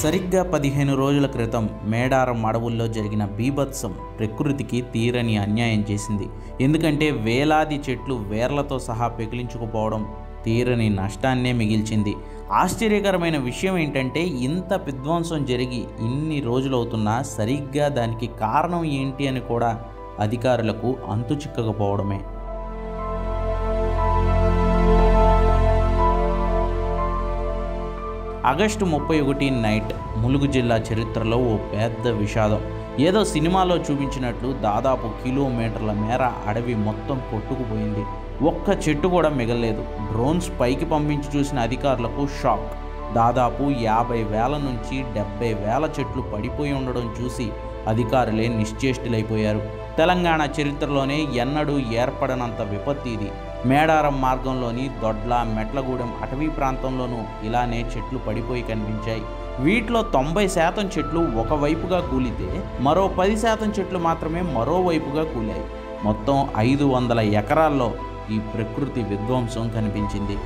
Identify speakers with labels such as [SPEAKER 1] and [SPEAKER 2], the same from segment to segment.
[SPEAKER 1] సరిగ్గా 15 రోజుల క్రితం మేడారం అడవుల్లో జరిగిన బీభత్సం ప్రకృతికి తీరని అన్యాయం చేసింది. ఎందుకంటే వేలాది చెట్లు వేర్లతో సహా పెకిలించుకుపోవడం తీరని నష్టాన్నే మిగిల్చింది. ఆశ్చర్యకరమైన విషయం ఏంటంటే ఇంత విధ్వంసం జరిగి ఇన్ని రోజులవుతున్నా సరిగ్గా దానికి కారణం ఏంటి అని కూడా అధికారులకు అంతు చిక్కకపోవడమే. ఆగస్టు 31 నైట్ ములుగు జిల్లా చరిత్రలో ఓ పెద్ద విషాదం. ఏదో సినిమాలో చూపించినట్లు దాదాపు కిలోమీటర్ల మేర అడవి మొత్తం కొట్టుకుపోయింది. ఒక్క చెట్టు కూడా మిగలలేదు. డ్రోన్స్ పైకి పంపించి చూసిన అధికారులకు షాక్. దాదాపు 50,000 నుంచి 70,000 చెట్లు పడిపోయి ఉండడం చూసి అధికారులే నిశ్చేష్టులైపోయారు. తెలంగాణ చరిత్రలోనే ఎన్నడూ ఏర్పడనంత విపత్తు ఇది. మేడారం మార్గంలోని దొడ్ల మెట్లగూడెం అటవీ ప్రాంతంలోనూ ఇలానే చెట్లు పడిపోయి కనిపించాయి. వీటిలో 90% చెట్లు ఒకవైపుగా కూలితే మరో 10% చెట్లు మాత్రమే మరోవైపుగా కూలాయి. మొత్తం 500 ఎకరాల్లో ఈ ప్రకృతి విధ్వంసం కనిపించింది.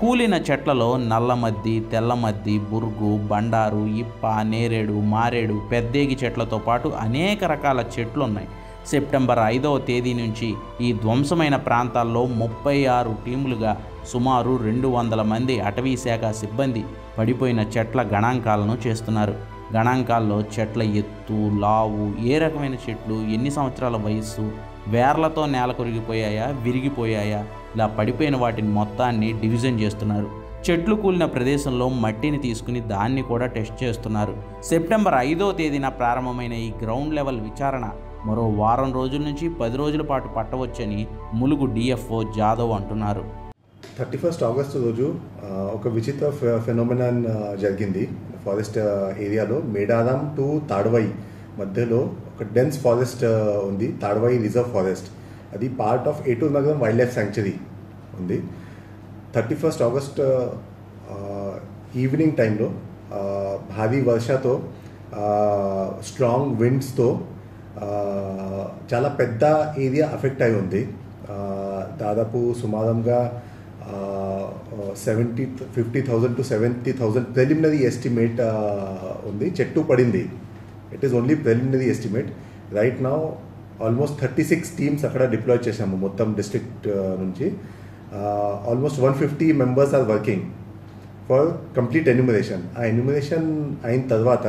[SPEAKER 1] కూలిన చెట్లలో నల్లమద్ది, తెల్లమద్ది, బురుగు, బండారు, ఇప్ప, నేరేడు, మారేడు, పెద్దేగి చెట్లతో పాటు అనేక రకాల చెట్లు ఉన్నాయి. సెప్టెంబర్ 5వ తేదీ నుంచి ఈ ధ్వంసమైన ప్రాంతాల్లో 36 టీములుగా సుమారు 200 మంది అటవీ శాఖ సిబ్బంది పడిపోయిన చెట్ల గణాంకాలను చేస్తున్నారు. గణాంకాల్లో చెట్ల ఎత్తు, లావు, ఏ రకమైన చెట్లు, ఎన్ని సంవత్సరాల వయస్సు, వేర్లతో నేల కొరిగిపోయాయా, విరిగిపోయాయా, ఇలా పడిపోయిన వాటిని మొత్తాన్ని డివిజన్ చేస్తున్నారు. చెట్లు కూలిన ప్రదేశంలో మట్టిని తీసుకుని దాన్ని కూడా టెస్ట్ చేస్తున్నారు. సెప్టెంబర్ 5వ తేదీన ప్రారంభమైన ఈ గ్రౌండ్ లెవెల్ విచారణ మరో వారం రోజుల నుంచి 10 రోజుల పాటు పట్టవచ్చని ములుగు డిఎఫ్ఓ జాదవ్ అంటున్నారు.
[SPEAKER 2] 31 ఆగస్టు రోజు ఒక విచిత్ర ఫెనోమెనాన్ జరిగింది. ఫారెస్ట్ ఏరియాలో మేడారం టు తాడ్వాయి మధ్యలో ఒక డెన్స్ ఫారెస్ట్ ఉంది. తాడ్వాయి రిజర్వ్ ఫారెస్ట్, అది పార్ట్ ఆఫ్ ఏటూర్ నగరం వైల్డ్ లైఫ్ శాంక్చురీ ఉంది. 31 ఆగస్ట్ ఈవినింగ్ టైంలో భారీ వర్షతో స్ట్రాంగ్ విండ్స్తో చాలా పెద్ద ఏరియా అఫెక్ట్ అయి ఉంది. దాదాపు సుమారుగా 50,000 to 70,000 ప్రిలిమినరీ ఎస్టిమేట్ ఉంది. చెట్టు పడింది. It is only preliminary estimate. Right now almost 36 teams అక్కడ డిప్లాయ్ చేశాము మొత్తం డిస్ట్రిక్ట్ నుంచి. Almost 150 members are working for complete enumeration. ఆ ఎన్యూమరేషన్ అయిన తర్వాత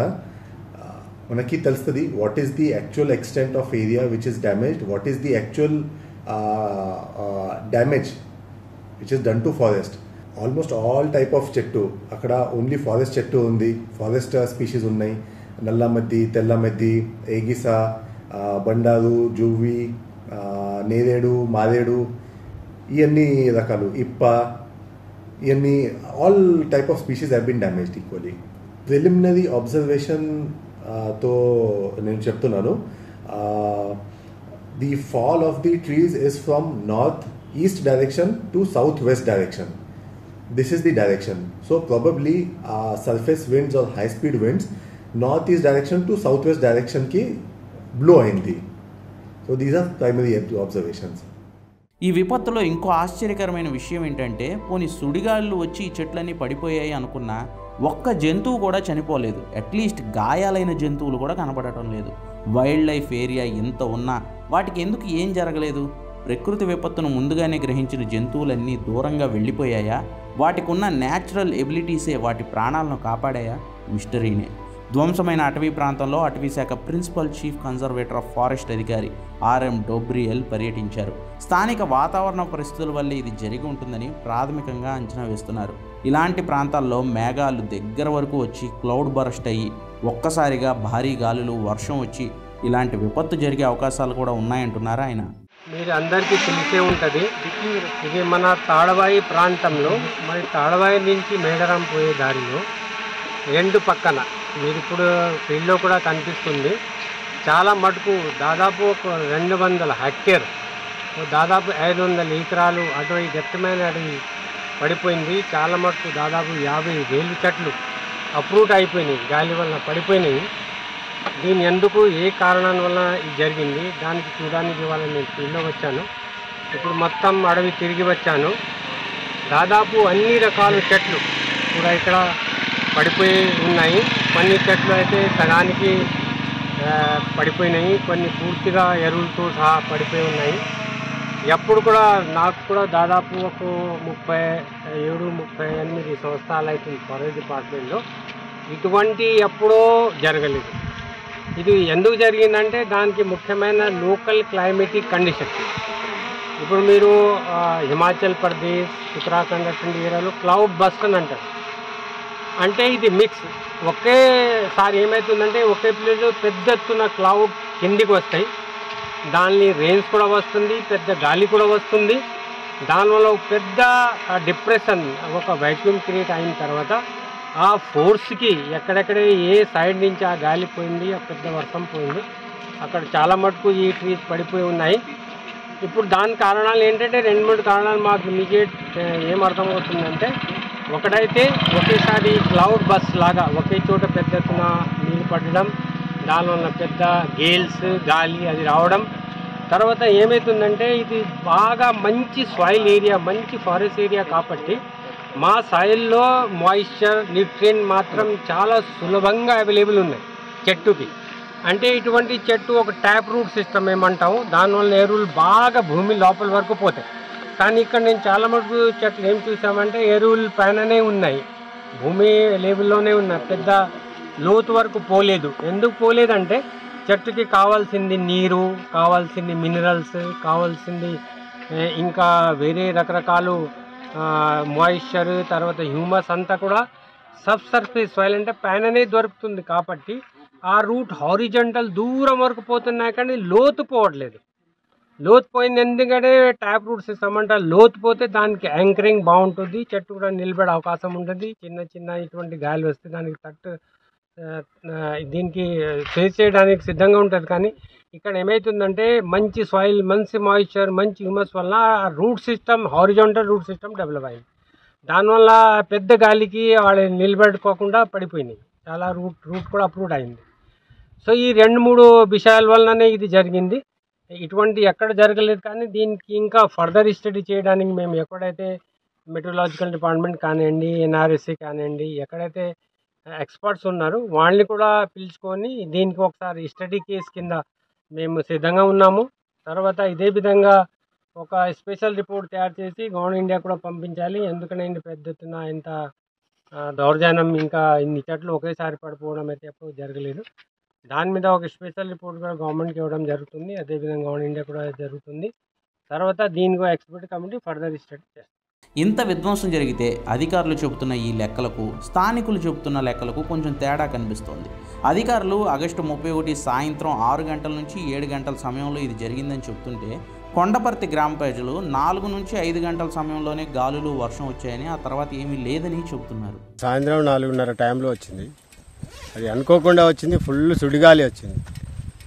[SPEAKER 2] మనకి తెలుస్తుంది what is the actual extent of area which is damaged, what is the actual damage which is done to forest. Almost all type of చెట్టు అక్కడ only forest చెట్టు ఉంది. Forest species ఉన్నాయి. నల్లమద్ది, తెల్లమద్ది, ఏగిసా, బండారు, జువ్వి, నేరేడు, మారేడు, ఇవన్నీ రకాలు, ఇప్ప, ఇవన్నీ all type of species have been damaged equally. Preliminary observation తో నేను చెప్తున్నాను. The fall of the trees is from north east direction to south west direction. This is the direction. So probably surface winds are high speed winds north east direction to south west డైరెక్షన్కి blow అయింది. So these are primary observations.
[SPEAKER 1] ఈ విపత్తులో ఇంకో ఆశ్చర్యకరమైన విషయం ఏంటంటే పోనీ సుడిగాళ్ళు వచ్చి ఈ చెట్లన్నీ పడిపోయాయి అనుకున్నా ఒక్క జంతువు కూడా చనిపోలేదు. అట్లీస్ట్ గాయాలైన జంతువులు కూడా కనపడటం లేదు. వైల్డ్ లైఫ్ ఏరియా ఇంత ఉన్నా వాటికి ఎందుకు ఏం జరగలేదు? ప్రకృతి విపత్తును ముందుగానే గ్రహించిన జంతువులన్నీ దూరంగా వెళ్ళిపోయాయా? వాటికి ఉన్న న్యాచురల్ ఎబిలిటీసే వాటి ప్రాణాలను కాపాడాయా? మిస్టరీనే. ధ్వంసమైన అటవీ ప్రాంతంలో అటవీ శాఖ principal chief conservator of forest అధికారి ఆర్ఎం డోబ్రియల్ పర్యటించారు. స్థానిక వాతావరణ పరిస్థితుల వల్ల ఇది జరిగి ఉంటుందని ప్రాథమికంగా అంచనా వేస్తున్నారు. ఇలాంటి ప్రాంతాల్లో మేఘాలు దగ్గర వరకు వచ్చి క్లౌడ్ బరస్ట్ అయ్యి ఒక్కసారిగా భారీ గాలులు, వర్షం వచ్చి ఇలాంటి విపత్తు జరిగే అవకాశాలు కూడా ఉన్నాయంటున్నారు ఆయన.
[SPEAKER 3] మీరు అందరికీ తెలిసే ఉంటుంది, ఇది మన తాడవాయి ప్రాంతంలో, మరి తాడవాయి నుంచి మేడారం పోయే దారిలో రెండు పక్కన మీరు ఇప్పుడు ఫీల్డ్లో కూడా కనిపిస్తుంది. చాలా మటుకు దాదాపు ఒక 200 హెక్టేర్, దాదాపు 500 ఎకరాలు అటవీ దట్టమైన అడవి పడిపోయింది. చాలా మటుకు దాదాపు 50,000 చెట్లు అప్రూట్ అయిపోయినాయి, గాలి వల్ల పడిపోయినాయి. దీని ఎందుకు ఏ కారణం వల్ల ఇది జరిగింది దానికి చూడడానికి ఇవాళ నేను ఫీల్డ్లో వచ్చాను. ఇప్పుడు మొత్తం అడవి తిరిగి వచ్చాను. దాదాపు అన్ని రకాల చెట్లు కూడా ఇక్కడ పడిపోయి ఉన్నాయి. కొన్ని చెట్లు అయితే సగానికి పడిపోయినాయి, కొన్ని పూర్తిగా ఎరువులతో సహా పడిపోయి ఉన్నాయి. ఎప్పుడు కూడా నాకు కూడా దాదాపు ఒక 37-38 సంవత్సరాలు అవుతుంది ఫారెస్ట్ డిపార్ట్మెంట్లో. ఇటువంటి ఎప్పుడూ జరగలేదు. ఇది ఎందుకు జరిగిందంటే దానికి ముఖ్యమైన లోకల్ క్లైమేటిక్ కండిషన్. ఇప్పుడు మీరు హిమాచల్ ప్రదేశ్, ఉత్తరాఖండ్ అటువంటి ఏరియాలో క్లౌడ్ బస్ట్ అని అంటారు. అంటే ఇది మిక్స్. ఒకేసారి ఏమవుతుందంటే ఒకే ప్లేస్లో పెద్ద ఎత్తున క్లౌడ్ కిందికి వస్తాయి. దాని రెయిన్స్ కూడా వస్తుంది, పెద్ద గాలి కూడా వస్తుంది. దానివల్ల ఒక పెద్ద డిప్రెషన్, ఒక వాక్యూమ్ క్రియేట్ అయిన తర్వాత ఆ ఫోర్స్కి ఎక్కడెక్కడ ఏ సైడ్ నుంచి ఆ గాలి పోయింది, ఆ పెద్ద వర్షం పోయింది, అక్కడ చాలా మటుకు ఈ ట్రీస్ పడిపోయి ఉన్నాయి. ఇప్పుడు దాని కారణాలు ఏంటంటే 2-3 కారణాలు మాకు ఇమీడియట్ ఏం అర్థమవుతుందంటే, ఒకటైతే ఒకేసారి క్లౌడ్ బస్ లాగా ఒకే చోట పెద్ద ఎత్తున నీళ్ళు పడడం, దానివల్ల పెద్ద గేల్స్ గాలి అది రావడం. తర్వాత ఏమవుతుందంటే ఇది బాగా మంచి సాయిల్ ఏరియా, మంచి ఫారెస్ట్ ఏరియా కాబట్టి మా సాయిల్లో మాయిశ్చర్, న్యూట్రియంట్ మాత్రం చాలా సులభంగా అవైలబుల్ ఉన్నాయి చెట్టుకి. అంటే ఇటువంటి చెట్టు ఒక ట్యాప్ రూట్ సిస్టమ్ ఏమంటాము, దానివల్ల ఎరువులు బాగా భూమి లోపల వరకు పోతాయి. కానీ ఇక్కడ నేను చాలా మటుకు చెట్లు ఏం చూసామంటే ఎరువులు పైననే ఉన్నాయి, భూమి లెవెల్లోనే ఉన్నాయి, పెద్ద లోతు వరకు పోలేదు. ఎందుకు పోలేదంటే చెట్టుకి కావాల్సింది నీరు, కావాల్సింది మినరల్స్, కావాల్సింది ఇంకా వేరే రకరకాలు మాయిశ్చర్, తర్వాత హ్యూమస్ అంతా కూడా సబ్ సర్ఫేస్ సాయిల్ అంటే పైననే దొరుకుతుంది. కాబట్టి ఆ రూట్ హారిజంటల్ దూరం వరకు పోతున్నాయి, కానీ లోతు పోవట్లేదు. లోతు పోయింది ఎందుకంటే ట్యాప్ రూట్ సిస్టమ్ అంటే లోతు పోతే దానికి యాంకరింగ్ బాగుంటుంది, చెట్టు కూడా నిలబడే అవకాశం ఉంటుంది. చిన్న చిన్న ఇటువంటి గాలి వస్తే దానికి దీనికి ఫేస్ చేయడానికి సిద్ధంగా ఉంటుంది. కానీ ఇక్కడ ఏమవుతుందంటే మంచి సాయిల్, మంచి మాయిశ్చర్, మంచి హ్యూమస్ వల్ల root system, horizontal root system develop అయింది. దానివల్ల పెద్ద గాలికి వాళ్ళు నిలబెట్టుకోకుండా పడిపోయినాయి, చాలా రూట్ కూడా అప్రూవ్ అయింది. సో ఈ 2-3 విషయాల వల్లనే ఇది జరిగింది. ఇటువంటి ఎక్కడ జరగలేదు. కానీ దీనికి ఇంకా ఫర్దర్ స్టడీ చేయడానికి మేము ఎక్కడైతే మెట్రలాజికల్ డిపార్ట్మెంట్ కానివ్వండి, ఎన్ఆర్ఎస్సి కానివ్వండి, ఎక్కడైతే ఎక్స్పర్ట్స్ ఉన్నారు వాళ్ళని కూడా పిలుచుకొని దీనికి ఒకసారి స్టడీ కేస్ కింద మేము సిద్ధంగా ఉన్నాము. తర్వాత ఇదే విధంగా ఒక స్పెషల్ రిపోర్ట్ తయారు చేసి గవర్నమెంట్ ఇండియా కూడా పంపించాలి. ఎందుకంటే ఇంత పెద్ద ఎత్తున ఇంత దౌర్జన్యం, ఇంకా ఇన్ని చెట్లు ఒకేసారి పడిపోవడం అయితే ఎప్పుడు జరగలేదు. దాని మీద ఒక స్పెషల్ రిపోర్ట్ కూడా గవర్నమెంట్కి ఇవ్వడం జరుగుతుంది. అదేవిధంగా గవర్నమెంట్ ఇండియా కూడా జరుగుతుంది. తర్వాత దీనికి ఎక్స్పర్ట్ కమిటీ ఫర్దర్ స్టడీ చేస్తారు.
[SPEAKER 1] ఇంత విధ్వంసం జరిగితే అధికారులు చెబుతున్న ఈ లెక్కలకు, స్థానికులు చెబుతున్న లెక్కలకు కొంచెం తేడా కనిపిస్తోంది. అధికారులు ఆగస్టు 31 సాయంత్రం 6 గంటల నుంచి 7 గంటల సమయంలో ఇది జరిగిందని చెబుతుంటే, కొండపర్తి గ్రామ ప్రజలు 4 నుంచి 5 గంటల సమయంలోనే గాలులు, వర్షం వచ్చాయని, ఆ తర్వాత ఏమీ లేదని చెబుతున్నారు.
[SPEAKER 4] సాయంత్రం 4:30 టైంలో వచ్చింది. అది అనుకోకుండా వచ్చింది, ఫుల్ సుడిగాలి వచ్చింది.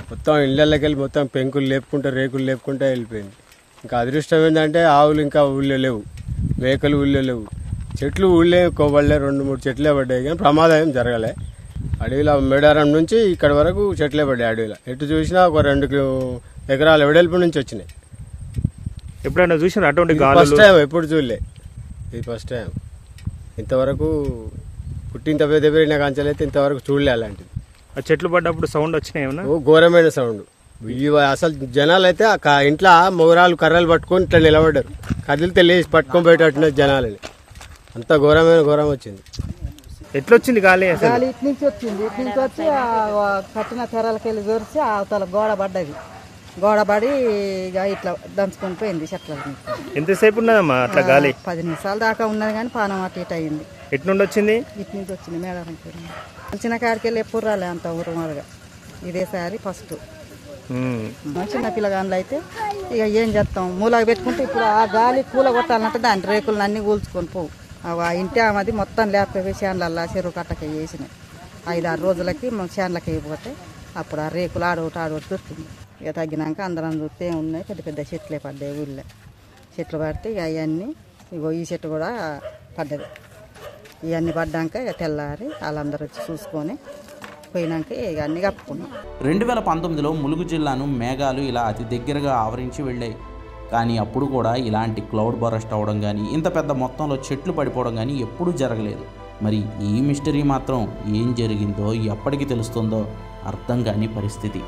[SPEAKER 4] మొత్తం ఇళ్ళకి వెళ్ళి మొత్తం పెంకులు లేపుకుంటూ, రేకులు లేపుకుంటూ వెళ్ళిపోయింది. ఇంకా అదృష్టం ఏంటంటే ఆవులు ఇంకా ఊళ్ళో లేవు, మేకలు ఊళ్ళో లేవు, చెట్లు ఊళ్ళే కోబడలే, 2-3 చెట్లే పడ్డాయి. కానీ ప్రమాదం ఏం జరగలే. అడవిలో మేడారం నుంచి ఇక్కడ వరకు చెట్లే పడ్డాయి. అడవిలో ఎటు చూసినా ఒక 2 ఎకరాల వెడల్పు నుంచి వచ్చినాయి.
[SPEAKER 5] ఎప్పుడైనా చూసినా అటువంటి
[SPEAKER 4] ఫస్ట్ టైం, ఎప్పుడు చూడలే, ఇది ఫస్ట్ టైం. ఇంతవరకు పుట్టింత పెద్ద పెరిగిన కాంచాలైతే ఇంతవరకు చూడలే అలాంటిది.
[SPEAKER 5] ఆ చెట్లు పడ్డప్పుడు సౌండ్ వచ్చినాయి ఏమన్నా?
[SPEAKER 4] ఘోరమైన సౌండ్. అసలు జనాలు అయితే ఇంట్లో మొగరాలు కర్రలు పట్టుకొని ఇట్లా నిలబడ్డారు, కదిలితే లేచి పట్టుకొని పోయేటట్టున్నారు జనాలని. అంత ఘోరం వచ్చింది.
[SPEAKER 5] ఎట్లొచ్చింది గాలి?
[SPEAKER 6] గాలి ఇటు నుంచి వచ్చింది, ఇటు నుంచి వచ్చి కట్టిన తెరలకి వెళ్ళి దొరిచి అవతల గోడ పడ్డది. గోడ పడి ఇక ఇట్లా దంచుకొని పోయింది చెట్ల.
[SPEAKER 5] ఎంతసేపు ఉన్నదమ్మా అట్లా గాలి?
[SPEAKER 6] 10 నిమిషాల దాకా ఉన్నది, కానీ పానం అటు ఇటు అయింది.
[SPEAKER 5] ఎటు నుండి వచ్చింది?
[SPEAKER 6] ఇటు నుంచి వచ్చింది మేడారం. చిన్న కాడికి వెళ్ళి ఎప్పుడు రాలే అంత ఊరుమారుగా, ఇదేసారి ఫస్ట్. చిన్న పిల్లగాళ్ళు అయితే ఇక ఏం చేస్తాం, మూలగా పెట్టుకుంటే ఇప్పుడు ఆ గాలి కూల కొట్టాలంటే దాని రేకులను అన్నీ కూల్చుకొని పోవు. ఆ ఇంటి ఆమెది మొత్తం లేకపోయి చేన్లల్లా చెరువు కట్టకి వేసినాయి. 5-6 రోజులకి చేన్లకి అయిపోతే అప్పుడు ఆ రేకులు ఆడోటి దొరికింది. ఇక తగ్గినాక అందరం చూస్తే ఉన్నాయి, పెద్ద పెద్ద చెట్లే పడ్డాయి ఊళ్ళో. చెట్లు పడితే ఇక అవన్నీ ఈ చెట్టు కూడా పడ్డది. ఇవన్నీ పడ్డాక ఇక తెల్లారి వాళ్ళందరూ వచ్చి చూసుకొని పోయినాక ఇక అన్ని కప్పుకున్నాం.
[SPEAKER 1] 2019లో ములుగు జిల్లాను మేఘాలు ఇలా అతి దగ్గరగా ఆవరించి వెళ్ళాయి. కానీ అప్పుడు కూడా ఇలాంటి క్లౌడ్ బరస్ట్ అవ్వడం కానీ ఇంత పెద్ద మొత్తంలో చెట్లు పడిపోవడం కానీ ఎప్పుడూ జరగలేదు. మరి ఈ మిస్టరీ మాత్రం ఏం జరిగిందో ఎప్పటికి తెలుస్తుందో అర్థం కాని పరిస్థితి.